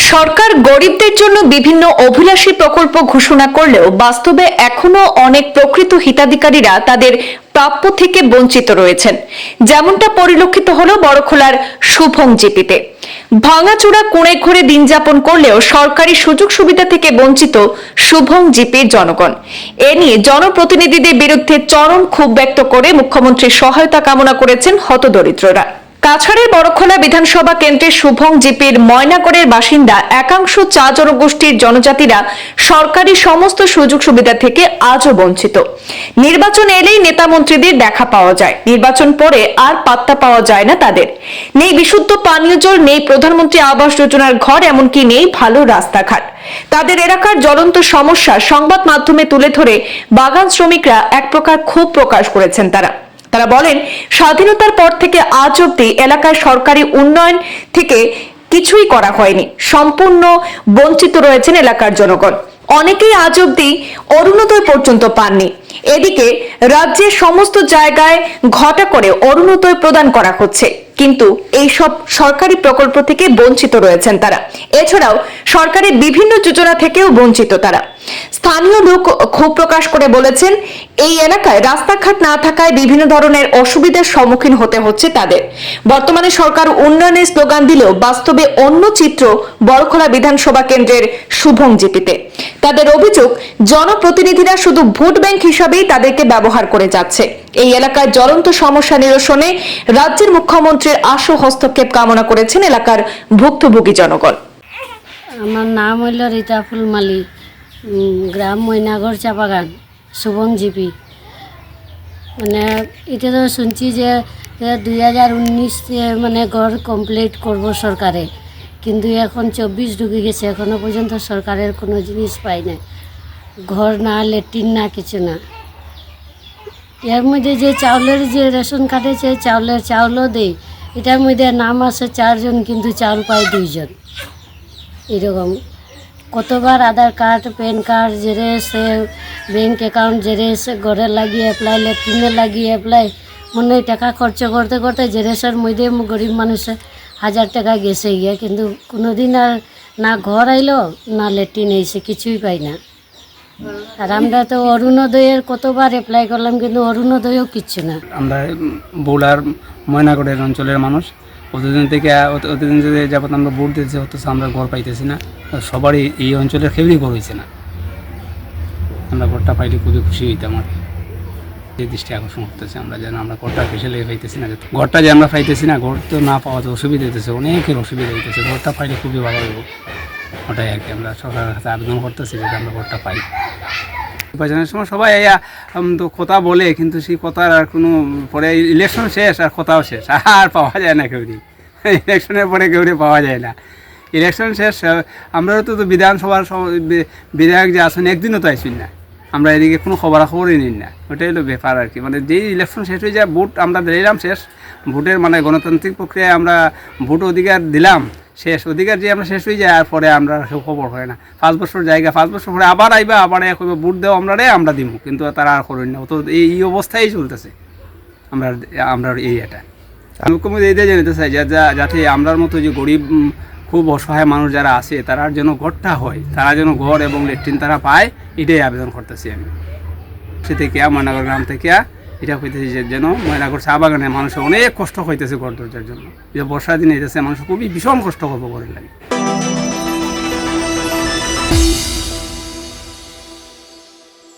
সরকার গরিবদের জন্য বিভিন্ন অভিলাষী প্রকল্প ঘোষণা করলেও বাস্তবে এখনো অনেক প্রকৃত হিতাধিকারীরা তাদের প্রাপ্য থেকে বঞ্চিত রয়েছেন। যেমনটা পরিলক্ষিত হলো বড়খোলার শুভং জিপিতে। ভাঙাচোরা কোণে ঘরে দিন যাপন করলেও সরকারি সুযোগ সুবিধা থেকে বঞ্চিত শুভং জিপির জনগণ। এ নিয়ে জনপ্রতিনিধিদের বিরুদ্ধে চরম ক্ষোভ ব্যক্ত করে মুখ্যমন্ত্রীর সহায়তা কামনা করেছেন হতদরিদ্ররা। কাছাড়ের বড়খোলা বিধানসভা কেন্দ্রের শুভং জিপির ময়নাগড়ের বাসিন্দা একাংশ চা জনগোষ্ঠীর জনজাতিরা সরকারি সমস্ত সুযোগ সুবিধা থেকে আজও বঞ্চিত। নির্বাচন এলেই নেতা মন্ত্রীদের দেখা পাওয়া যায়, নির্বাচন পরে আর পাত্তা পাওয়া যায় না তাদের। নেই বিশুদ্ধ পানীয় জল, নেই প্রধানমন্ত্রী আবাস যোজনার ঘর, এমনকি নেই ভালো রাস্তাঘাট। তাদের এলাকার জ্বলন্ত সমস্যা সংবাদ মাধ্যমে তুলে ধরে বাগান শ্রমিকরা এক প্রকার ক্ষোভ প্রকাশ করেছেন। তারা বলেন, স্বাধীনতার পর থেকে আজ অব্দি এলাকার সরকারি উন্নয়ন থেকে কিছুই করা হয়নি, সম্পূর্ণ বঞ্চিত রয়েছেন এলাকার জনগণ। অনেকেই আজ অব্দি অরুণোদয় পর্যন্ত পাননি। এদিকে রাজ্যের সমস্ত জায়গায় ঘটা করে অরুণোদয় প্রদান করা হচ্ছে, কিন্তু এইসব সরকারি প্রকল্প থেকে বঞ্চিত রয়েছেন তারা। এছাড়াও সরকারি বিভিন্ন যোজনা থেকেও বঞ্চিত তারা। স্থানীয় লোক ক্ষোভ প্রকাশ করে বলেছেন, এই এলাকায় রাস্তাঘাট না থাকায় বিভিন্ন ধরনের অসুবিধার সম্মুখীন হতে হচ্ছে তাদের। বর্তমানে সরকার উন্নয়নের স্লোগান দিলেও বাস্তবে অন্য চিত্র বড়খোলা বিধানসভা কেন্দ্রের শুভং জিপিতে। তাদের অভিযোগ, জনপ্রতিনিধিরা শুধু ভোট ব্যাংক হিসাবেই তাদেরকে ব্যবহার করে যাচ্ছে। এই এলাকায় জ্বলন্ত সমস্যা নিরসনে রাজ্যের মুখ্যমন্ত্রীর আশু হস্তক্ষেপ কামনা করেছেন এলাকার ভুক্তভোগী জনগণ। আমার নাম হইল রীতা ফুলমালি, গ্রাম ময়নাগড় চা বাগান, শুভং জিপি। মানে এটা তো শুনছি যে 2019 মানে ঘর কমপ্লিট করব সরকারে, কিন্তু এখন 24 ঢুকে গেছে, এখনো পর্যন্ত সরকারের কোনো জিনিস পাই না, ঘর না, ল্যাট্রিন না, কিছু না। এর মধ্যে যে চাউলের যে রেশন কার্ডে যে চাউলও দেয়, এটার মধ্যে নাম আছে 4 জন, কিন্তু চাউল পায় 2 জন। এরকম কতবার Aadhaar card, PAN card xerox, bank account xerox, ঘরে লাগিয়ে অ্যাপ্লাই, ল্যাট্রিনে লাগিয়ে অ্যাপ্লাই, মনে হয় টাকা খরচ করতে করতে জেরেসের মধ্যে গরিব মানুষের 1000 টাকা গেছে গিয়ে, কিন্তু কোনোদিন আর না ঘর আইলো না ল্যাট্রিন এসে, কিছুই পাই না। আর আমরা তো অরুণোদয়ের কতবার অ্যাপ্লাই করলাম, কিন্তু অরুণোদয়ও কিচ্ছু না। আমরা বোলার ময়নাগড়ের অঞ্চলের মানুষ, অতদিন যদি যাবত আমরা ভোট দিতেছি, অথচ আমরা ঘর পাইতেছি না। সবারই এই অঞ্চলের কেউই ঘর হয়েছে না। আমরা ঘরটা পাইলে খুবই খুশি হইতাম। আর এই দৃষ্টি আকর্ষণ করতেছে আমরা যেন আমরা ঘরটা ফেসে পাইতেছি না, ঘরটা যে আমরা পাইতেছি না, ঘর তো না পাওয়াতে অসুবিধা হইতেছে, অনেকের অসুবিধা হইতেছে। ঘরটা পাইলে খুবই ভালো হইব, ওটাই আর কি আমরা সরকারের কাছে আবেদন করতেছি যাতে আমরা ঘরটা পাই। নির্বাচনের সময় সবাই তো কথা বলে, কিন্তু সেই কথার আর কোনো, পরে ইলেকশন শেষ আর কথাও শেষ, আর পাওয়া যায় না কেউরি। ইলেকশনের পরে কেউরি পাওয়া যায় না। ইলেকশন শেষ, আমরাও তো বিধানসভার বিধায়ক যে আসেন, একদিনও তো আসবেন না, আমরা এদিকে কোনো খবরাখবরই নিন না। ওটাই হলো ব্যাপার আর কি। মানে যেই ইলেকশন শেষ হয়ে যায়, ভোট আমরা দিলাম শেষ, ভোটের মানে গণতান্ত্রিক প্রক্রিয়ায় আমরা ভোট অধিকার দিলাম শেষ, অধিকার যে আমরা শেষ হয়ে যায়, আর পরে আমরা কেউ খবর হয় না। 5 বছর জায়গা, 5 বছর পরে আবার আইবা, আবার ভোট দেওয়া আমরা দিব, কিন্তু তারা আর করেন না। তো এই অবস্থায় চলতেছে আমরা এই এটা মুখ্যমন্ত্রী এইটাই জানাতে চাই যাতে আমরার মতো যে গরিব খুব অসহায় মানুষ যারা আছে, তারা যেন ঘরটা হয়, তারা যেন ঘর এবং ল্যাট্রিন তারা পায়, এটাই আবেদন করতেছি আমি। সে থেকে ময়নাগড় গ্রাম থেকে এটা হইতেছে যে যেন ময়নাগড় চা বাগানে মানুষের অনেক কষ্ট হইতেছে ঘর দরজার জন্য। যে বর্ষা দিনে এসেছে মানুষ খুবই ভীষণ কষ্ট করবো ঘরের লাগে।